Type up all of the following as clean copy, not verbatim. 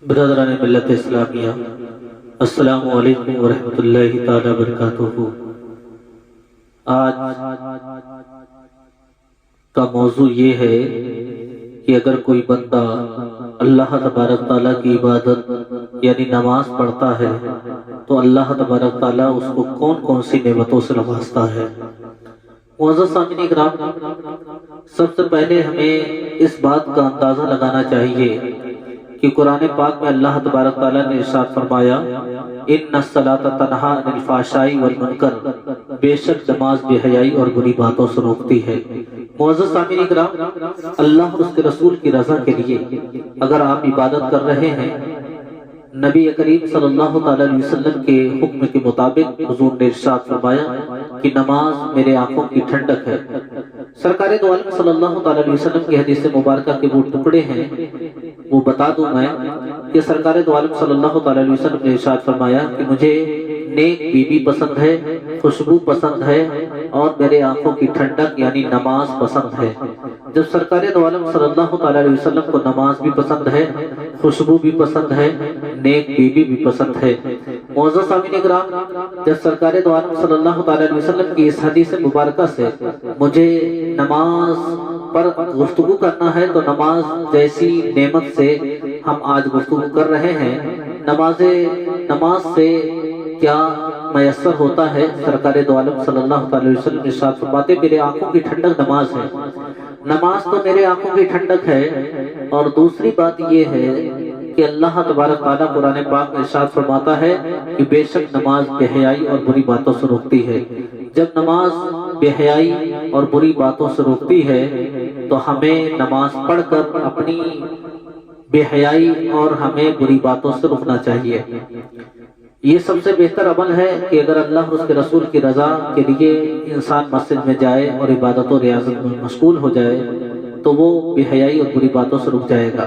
برادران ملت اسلامیہ، السلام علیکم ورحمۃ اللہ تعالی وبرکاتہ۔ آج کا موضوع یہ ہے کہ اگر کوئی بندہ اللہ تبارک تعالیٰ کی عبادت یعنی نماز پڑھتا ہے تو اللہ تبارک تعالیٰ اس کو کون کون سی نعمتوں سے نوازتا ہے۔ معزز سامعین کرام، سب سے پہلے ہمیں اس بات کا اندازہ لگانا چاہیے کہ قرآن پاک میں اللہ تبارک تعالیٰ نے ارشاد فرمایا، ان الصلاۃ تنہی عن الفحشاء والمنکر، بے شک نماز بے حیائی اور بری باتوں سے روکتی ہے۔ معزز سامعین کرام، اللہ اور اس کے رسول کی رضا کے لیے اگر آپ عبادت کر رہے ہیں، نبی کریم صلی اللہ تعالیٰ علیہ وسلم کے حکم کے مطابق حضور نے ارشاد فرمایا کہ نماز میرے آنکھوں کی ٹھنڈک ہے۔ سرکار دو عالم صلی اللہ تعالیٰ علیہ وسلم کی حدیث مبارکہ کے وہ ٹکڑے ہیں، وہ بتا دوں میں کہ سرکار دو عالم صلی اللہ تعالیٰ علیہ وسلم نے ارشاد فرمایا کہ مجھے نیک بیوی پسند ہے، خوشبو پسند ہے، اور میرے آنکھوں کی ٹھنڈک یعنی نماز پسند ہے۔ جب سرکار دو عالم صلی اللہ تعالیٰ علیہ وسلم کو نماز بھی پسند ہے، خوشبو بھی پسند ہے، نیک بیوی بھی پسند ہے۔ معزز سامعین کرام، جب سرکار دو عالم صلی اللہ تعالیٰ علیہ وسلم کی اس حدیث مبارکہ سے مجھے نماز پر گفتگو کرنا ہے تو نماز جیسی نعمت سے ہم آج گفتگو کر رہے ہیں، نماز سے کیا میسر ہوتا ہے۔ سرکار دو عالم صلی اللہ تعالی وسلم ارشاد فرماتے، میرے آنکھوں کی ٹھنڈک نماز ہے۔ نماز تو میرے آنکھوں کی ٹھنڈک ہے، اور دوسری بات یہ ہے کہ اللہ تبارک تعالیٰ قرآن پاک میں ارشاد فرماتا ہے کہ بے شک نماز بے حیائی اور بری باتوں سے روکتی ہے۔ جب نماز بے حیائی اور بری باتوں سے روکتی ہے تو ہمیں نماز پڑھ کر اپنی بے حیائی اور ہمیں بری باتوں سے روکنا چاہیے۔ یہ سب سے بہتر عمل ہے کہ اگر اللہ اور اس کے رسول کی رضا کے لیے انسان مسجد میں جائے اور عبادت و ریاضت میں مشغول ہو جائے تو وہ بے حیائی اور بری باتوں سے رک جائے گا۔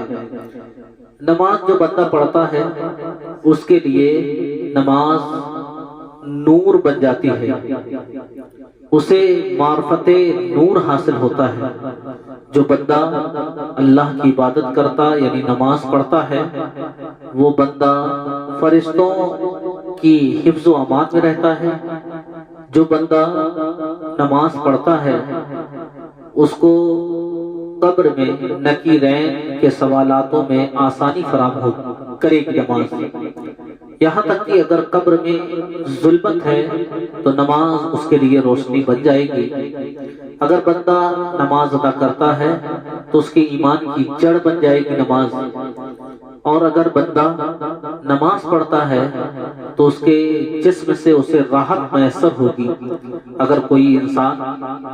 نماز جو بندہ پڑھتا ہے اس کے لیے نماز نور بن جاتی ہے، اسے معرفت نور حاصل ہوتا ہے۔ جو بندہ اللہ کی عبادت کرتا یعنی نماز پڑھتا ہے، وہ بندہ فرشتوں کی حفظ و امان میں رہتا ہے۔ جو بندہ نماز پڑھتا ہے اس کو قبر میں نکیرین کے سوالاتوں میں آسانی فراہم ہو کرے گی نماز۔ یہاں تک کہ اگر قبر میں ظلمت ہے تو نماز اس کے لیے روشنی بن جائے گی۔ اگر بندہ نماز ادا کرتا ہے تو اس کے ایمان کی جڑ بن جائے گی نماز، اور اگر بندہ نماز پڑھتا ہے تو اس کے جسم سے اسے راحت میسر ہوگی۔ اگر کوئی انسان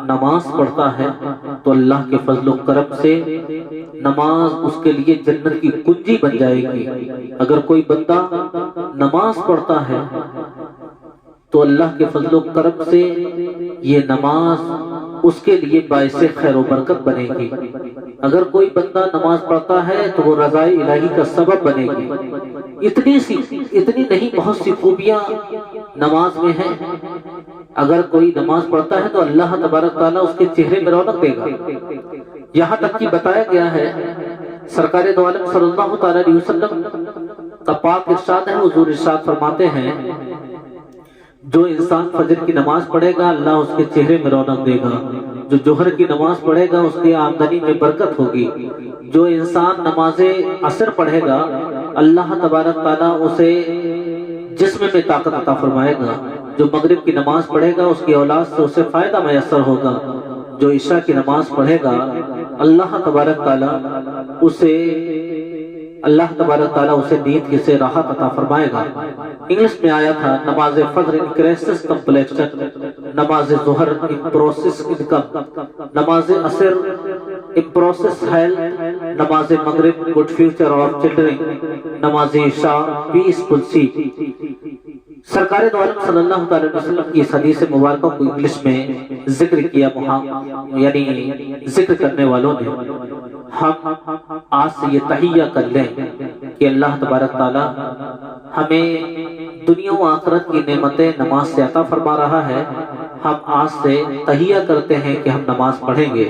نماز پڑھتا ہے تو اللہ کے فضل و کرم سے نماز اس کے لیے جنت کی کنجی بن جائے گی۔ اگر کوئی بندہ نماز پڑھتا ہے تو اللہ کے فضل و کرم سے یہ نماز اس کے لیے باعث خیر و برکت بنے گی۔ اگر کوئی بندہ نماز پڑھتا ہے تو وہ رضائے الہی کا سبب بنے گی۔ اتنی نہیں، بہت سی خوبیاں نماز میں ہیں۔ اگر کوئی نماز پڑھتا ہے تو اللہ تبارک تعالیٰ اس کے چہرے میں رونق دے گا۔ یہاں تک کہ بتایا گیا ہے، سرکار دو عالم صلی اللہ تعالیٰ علیہ وسلم کا پاک ارشاد ہے، حضور ارشاد فرماتے ہیں، جو انسان فجر کی نماز پڑھے گا اللہ اس کے چہرے میں رونق دے گا۔ جو جوہر کی نماز پڑھے گا اس کی آمدنی میں برکت ہوگی۔ جو انسان نماز عصر پڑھے گا اللہ تبارک تعالیٰ اسے جسم میں طاقت عطا فرمائے گا۔ جو مغرب کی نماز پڑھے گا اس کی اولاد سے اسے فائدہ میسر ہوگا۔ جو عشاء کی نماز پڑھے گا اللہ تبارک تعالیٰ اسے نیند سے راحت عطا فرمائے گا۔ انگلش میں آیا تھا، نماز فجر انکریسز کمپلیکشن، نماز ظہر امپروسس انکم، نماز عصر امپروسس ہیلتھ، نماز مغرب گڈ فیوچر آف چلڈرن، نماز عشاء پیسفل سلیپ۔ سرکار دو عالم صلی اللہ تعالی وسلم کی اس حدیث مبارکہ کو انگلش میں ذکر کیا، یعنی ذکر کرنے والوں نے۔ ہم آج سے یہ تہیہ کر لیں کہ اللہ تبارک تعالیٰ ہمیں دنیا و آخرت کی نعمتیں نماز سے عطا فرما رہا ہے۔ ہم آج سے تہیہ کرتے ہیں کہ ہم نماز پڑھیں گے۔